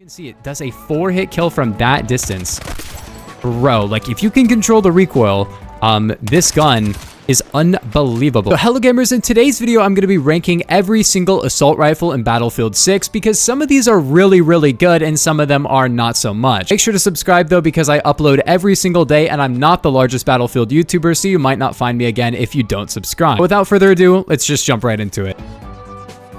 You can see it does a 4-hit kill from that distance. Bro, like if you can control the recoil, this gun is unbelievable. So hello gamers, in today's video I'm going to be ranking every single assault rifle in Battlefield 6 because some of these are really good and some of them are not so much. Make sure to subscribe though because I upload every single day and I'm not the largest Battlefield YouTuber, so you might not find me again if you don't subscribe. But without further ado, let's just jump right into it.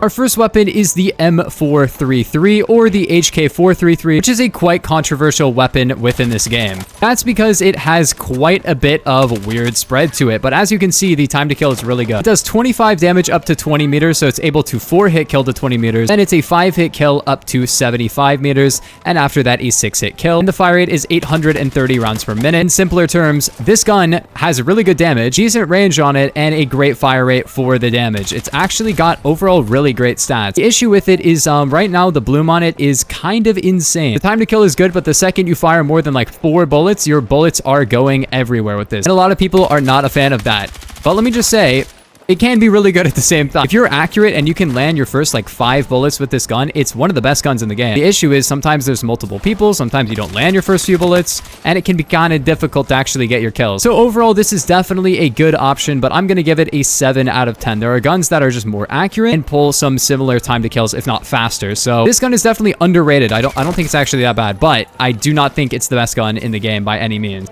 Our first weapon is the M433 or the AK4D, which is a quite controversial weapon within this game. That's because it has quite a bit of weird spread to it, but as you can see, the time to kill is really good. It does 25 damage up to 20 meters, so it's able to 4-hit kill to 20 meters, then it's a 5-hit kill up to 75 meters, and after that, a 6-hit kill. And the fire rate is 830 rounds per minute. In simpler terms, this gun has really good damage, decent range on it, and a great fire rate for the damage. It's actually got overall really great stats. The issue with it is right now the bloom on it is kind of insane. The time to kill is good, but the second you fire more than like 4 bullets, your bullets are going everywhere with this. And a lot of people are not a fan of that. But let me just say, it can be really good at the same time. If you're accurate and you can land your first like 5 bullets with this gun, it's one of the best guns in the game. The issue is sometimes there's multiple people, sometimes you don't land your first few bullets, and it can be kind of difficult to actually get your kills. So overall, this is definitely a good option, but I'm going to give it a 7 out of 10. There are guns that are just more accurate and pull some similar time to kills, if not faster. So this gun is definitely underrated. I don't think it's actually that bad, but I do not think it's the best gun in the game by any means.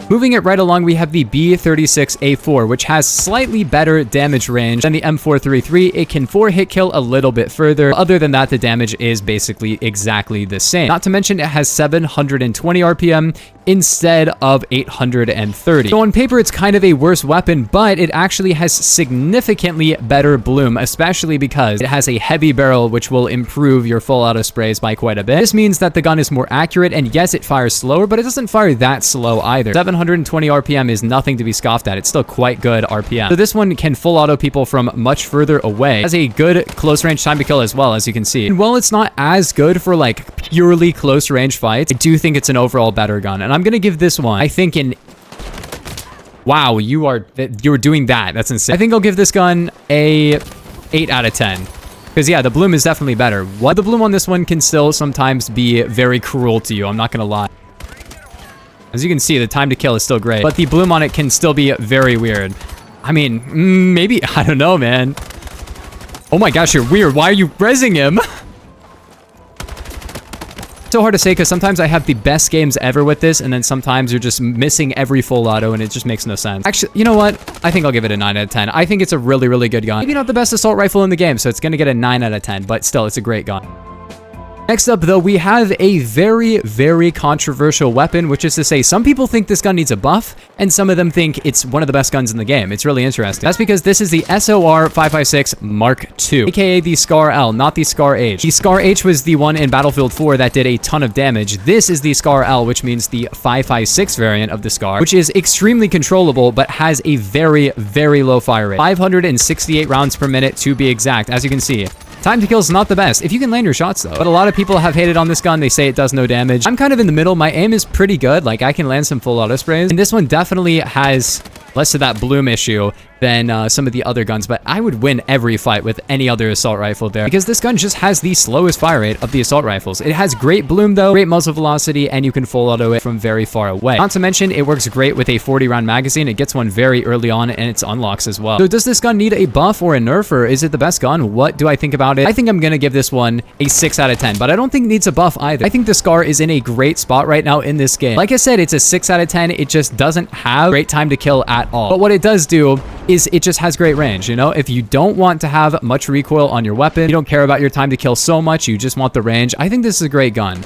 Moving it right along, we have the B36A4, which has slightly better damage range than the M433. It can 4-hit kill a little bit further. Other than that, the damage is basically exactly the same. Not to mention, it has 720 RPM instead of 830. So on paper, it's kind of a worse weapon, but it actually has significantly better bloom, especially because it has a heavy barrel, which will improve your full auto sprays by quite a bit. This means that the gun is more accurate, and yes, it fires slower, but it doesn't fire that slow either. 720 RPM is nothing to be scoffed at. It's still quite good RPM. So this one can full auto people from much further away. It has a good close range time to kill as well, as you can see. And while it's not as good for like purely close range fights, I do think it's an overall better gun. And I'm going to give this one, I think wow, you're doing that. That's insane. I think I'll give this gun a 8 out of 10. Because yeah, the bloom is definitely better. What the bloom on this one can still sometimes be very cruel to you. I'm not going to lie. As you can see, the time to kill is still great, but the bloom on it can still be very weird. I mean, maybe, I don't know, man. Oh my gosh, you're weird. Why are you rezzing him? So hard to say because sometimes I have the best games ever with this, and then sometimes you're just missing every full auto, and it just makes no sense. Actually, you know what? I think I'll give it a 9 out of 10. I think it's a really good gun. Maybe not the best assault rifle in the game, so it's going to get a 9 out of 10, but still, it's a great gun. Next up, though, we have a very controversial weapon, which is to say some people think this gun needs a buff, and some of them think it's one of the best guns in the game. It's really interesting. That's because this is the SOR-556 Mark II, aka the Scar L, not the Scar H. The Scar H was the one in Battlefield 4 that did a ton of damage. This is the Scar L, which means the 556 variant of the Scar, which is extremely controllable, but has a very low fire rate. 568 rounds per minute to be exact, as you can see. Time to kill is not the best, if you can land your shots though. But a lot of people have hated on this gun. They say it does no damage. I'm kind of in the middle. My aim is pretty good. Like, I can land some full auto sprays. And this one definitely has less of that bloom issue than some of the other guns, but I would win every fight with any other assault rifle there because this gun just has the slowest fire rate of the assault rifles. It has great bloom though, great muzzle velocity, and you can full auto it from very far away. Not to mention, it works great with a 40-round magazine. It gets one very early on, and it's unlocks as well. So does this gun need a buff or a nerf, or is it the best gun? What do I think about it? I think I'm gonna give this one a 6 out of 10, but I don't think it needs a buff either. I think the Scar is in a great spot right now in this game. Like I said, it's a 6 out of 10. It just doesn't have great time to kill at all. But what it does do is it just has great range. You know, if you don't want to have much recoil on your weapon, you don't care about your time to kill so much, you just want the range, I think this is a great gun.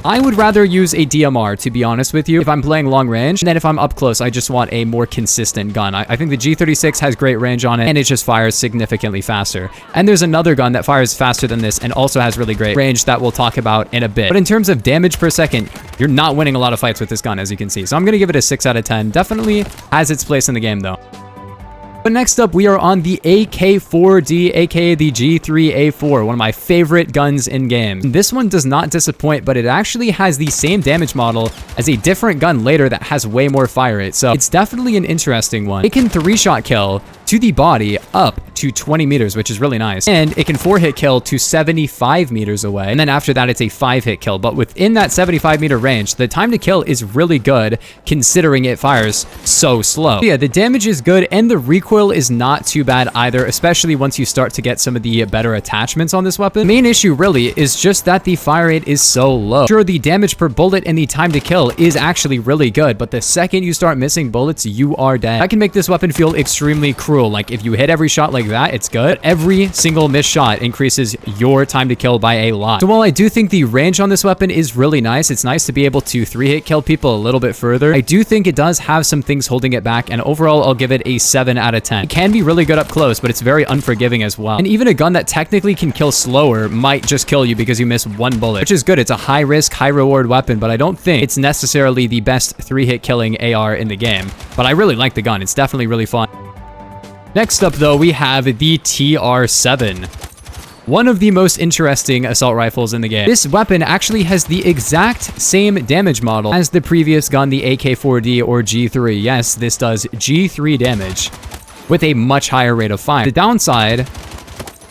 I would rather use a DMR, to be honest with you, if I'm playing long range, and then if I'm up close, I just want a more consistent gun. I think the G36 has great range on it, and it just fires significantly faster. And there's another gun that fires faster than this and also has really great range that we'll talk about in a bit. But in terms of damage per second, you're not winning a lot of fights with this gun, as you can see. So I'm going to give it a 6 out of 10. Definitely has its place in the game, though. But next up, we are on the AK4D, aka the G3A4, one of my favorite guns in game. This one does not disappoint, but it actually has the same damage model as a different gun later that has way more fire rate. So it's definitely an interesting one. It can 3-shot kill to the body up to 20 meters, which is really nice. And it can 4-hit kill to 75 meters away. And then after that, it's a 5-hit kill. But within that 75-meter range, the time to kill is really good considering it fires so slow. So yeah, the damage is good and the recoil is not too bad either, especially once you start to get some of the better attachments on this weapon. The main issue really is just that the fire rate is so low. Sure, the damage per bullet and the time to kill is actually really good, but the second you start missing bullets, you are dead. I can make this weapon feel extremely cruel. Like if you hit every shot like that, it's good. Every single missed shot increases your time to kill by a lot. So while I do think the range on this weapon is really nice, it's nice to be able to 3-hit kill people a little bit further. I do think it does have some things holding it back, and overall I'll give it a 7 out of 10. It can be really good up close, but it's very unforgiving as well. And even a gun that technically can kill slower might just kill you because you miss one bullet, which is good. It's a high risk, high reward weapon, but I don't think it's necessarily the best 3-hit killing AR in the game. But I really like the gun. It's definitely really fun. Next up though, we have the TR-7. One of the most interesting assault rifles in the game. This weapon actually has the exact same damage model as the previous gun, the AK4D or G3. Yes, this does G3 damage with a much higher rate of fire. The downside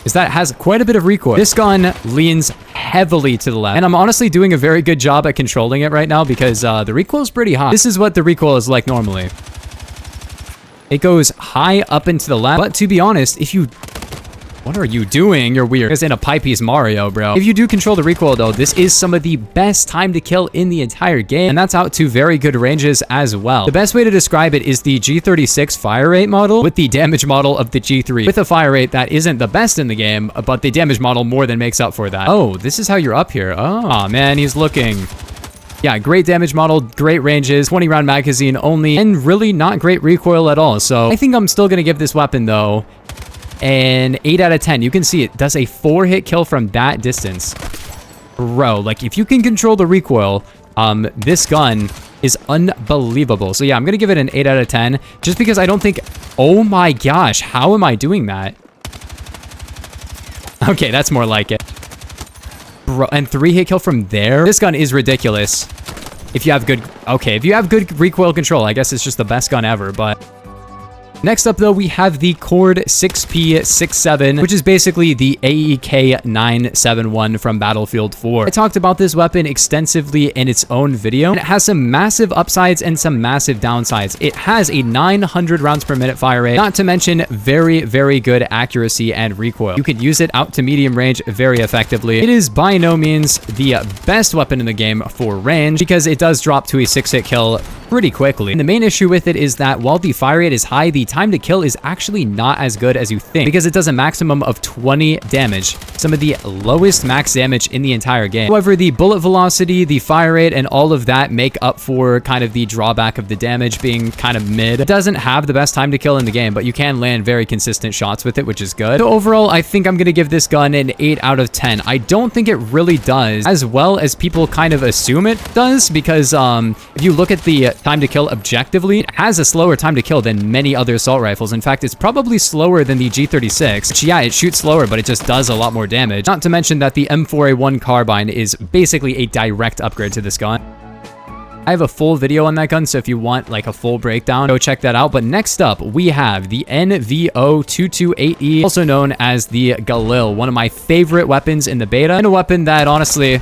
is that it has quite a bit of recoil. This gun leans heavily to the left, and I'm honestly doing a very good job at controlling it right now because the recoil is pretty high. This is what the recoil is like normally. It goes high up into the left, but to be honest, if you... What are you doing? You're weird. It's in a pipe piece Mario, bro. If you do control the recoil though, this is some of the best time to kill in the entire game, and that's out to very good ranges as well. The best way to describe it is the G36 fire rate model with the damage model of the G3, with a fire rate that isn't the best in the game, but the damage model more than makes up for that. Oh, this is how you're up here. Oh, man, he's looking... Yeah, great damage model, great ranges, 20-round magazine only, and really not great recoil at all. So I think I'm still gonna give this weapon though an 8 out of 10. You can see it does a 4-hit kill from that distance. Bro, like if you can control the recoil, this gun is unbelievable. So yeah, I'm gonna give it an 8 out of 10 just because I don't think... Oh my gosh, how am I doing that? Okay, that's more like it. Bro, and 3-hit kill from there? This gun is ridiculous. If you have good... Okay, if you have good recoil control, I guess it's just the best gun ever, but... Next up, though, we have the Cord 6P67, which is basically the AK971 from Battlefield 4. I talked about this weapon extensively in its own video, and it has some massive upsides and some massive downsides. It has a 900 rounds per minute fire rate, not to mention very, very good accuracy and recoil. You can use it out to medium range very effectively. It is by no means the best weapon in the game for range, because it does drop to a 6-hit kill pretty quickly. And the main issue with it is that while the fire rate is high, the time to kill is actually not as good as you think, because it does a maximum of 20 damage, some of the lowest max damage in the entire game. However, the bullet velocity, the fire rate, and all of that make up for kind of the drawback of the damage being kind of mid. It doesn't have the best time to kill in the game, but you can land very consistent shots with it, which is good. So overall, I think I'm gonna give this gun an 8 out of 10. I don't think it really does as well as people kind of assume it does, because if you look at the time to kill objectively, it has a slower time to kill than many other assault rifles. In fact, it's probably slower than the G36, which, yeah, it shoots slower, but it just does a lot more damage. Not to mention that the M4A1 carbine is basically a direct upgrade to this gun. I have a full video on that gun, so if you want like a full breakdown, go check that out. But next up, we have the NVO-228E, also known as the Galil, one of my favorite weapons in the beta, and a weapon that honestly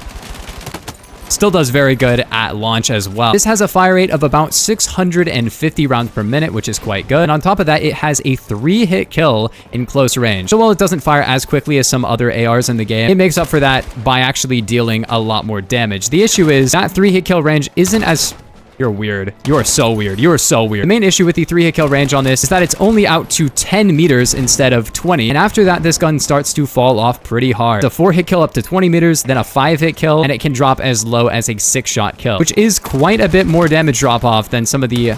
still does very good at launch as well. This has a fire rate of about 650 rounds per minute, which is quite good. And on top of that, it has a 3-hit kill in close range. So while it doesn't fire as quickly as some other ARs in the game, it makes up for that by actually dealing a lot more damage. The issue is that 3-hit kill range isn't as... You're weird. You are so weird. You are so weird. The main issue with the 3-hit kill range on this is that it's only out to 10 meters instead of 20. And after that, this gun starts to fall off pretty hard. It's a 4-hit kill up to 20 meters, then a 5-hit kill, and it can drop as low as a 6-shot kill, which is quite a bit more damage drop off than some of the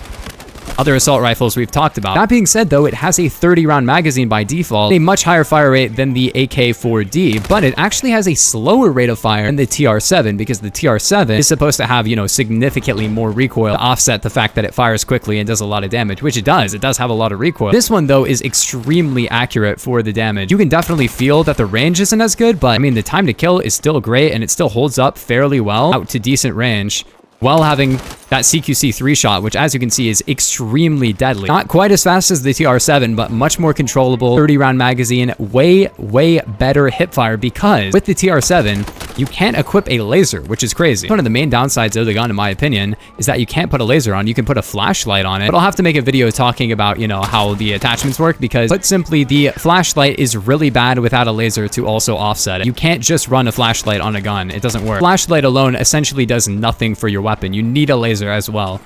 other assault rifles we've talked about. That being said, though, it has a 30-round magazine by default, a much higher fire rate than the AK4D, but it actually has a slower rate of fire than the TR-7, because the TR-7 is supposed to have, you know, significantly more recoil to offset the fact that it fires quickly and does a lot of damage, which it does. It does have a lot of recoil. This one, though, is extremely accurate for the damage. You can definitely feel that the range isn't as good, but I mean, the time to kill is still great, and it still holds up fairly well out to decent range while having that CQC 3-shot, which as you can see is extremely deadly. Not quite as fast as the TR-7, but much more controllable. 30-round magazine, way better hipfire, because with the TR-7, you can't equip a laser, which is crazy. One of the main downsides of the gun, in my opinion, is that you can't put a laser on. You can put a flashlight on it, but I'll have to make a video talking about, you know, how the attachments work, because put simply, the flashlight is really bad without a laser to also offset it. You can't just run a flashlight on a gun. It doesn't work. Flashlight alone essentially does nothing for your weapon. You need a laser as well.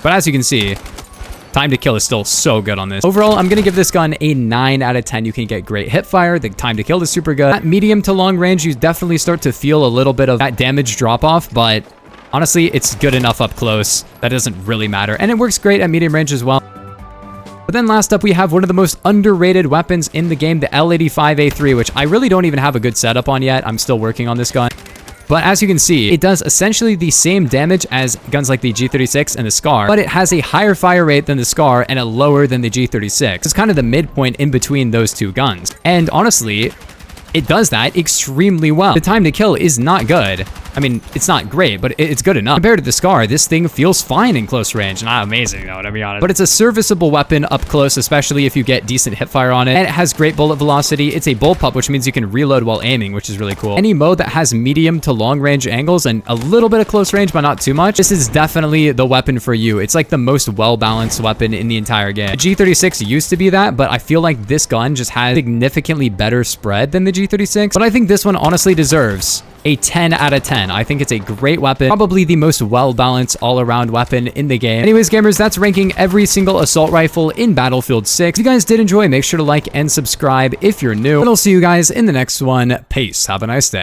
But as you can see, time to kill is still so good on this. Overall, I'm going to give this gun a 9 out of 10. You can get great hip fire. The time to kill is super good. At medium to long range, you definitely start to feel a little bit of that damage drop off, but honestly, it's good enough up close. That doesn't really matter. And it works great at medium range as well. But then last up, we have one of the most underrated weapons in the game, the L85A3, which I really don't even have a good setup on yet. I'm still working on this gun. But as you can see, it does essentially the same damage as guns like the G36 and the SCAR, but it has a higher fire rate than the SCAR and a lower than the G36. It's kind of the midpoint in between those two guns. And honestly, it does that extremely well. The time to kill is not good. I mean, it's not great, but it's good enough. Compared to the SCAR, this thing feels fine in close range. Not amazing, though, to be honest. But it's a serviceable weapon up close, especially if you get decent hipfire on it. And it has great bullet velocity. It's a bullpup, which means you can reload while aiming, which is really cool. Any mode that has medium to long range angles and a little bit of close range, but not too much, this is definitely the weapon for you. It's like the most well-balanced weapon in the entire game. The G36 used to be that, but I feel like this gun just has significantly better spread than the G36. But I think this one honestly deserves a 10 out of 10. I think it's a great weapon, probably the most well-balanced all-around weapon in the game. Anyways, gamers, that's ranking every single assault rifle in Battlefield 6. If you guys did enjoy, make sure to like and subscribe if you're new, and I'll see you guys in the next one. Peace. Have a nice day.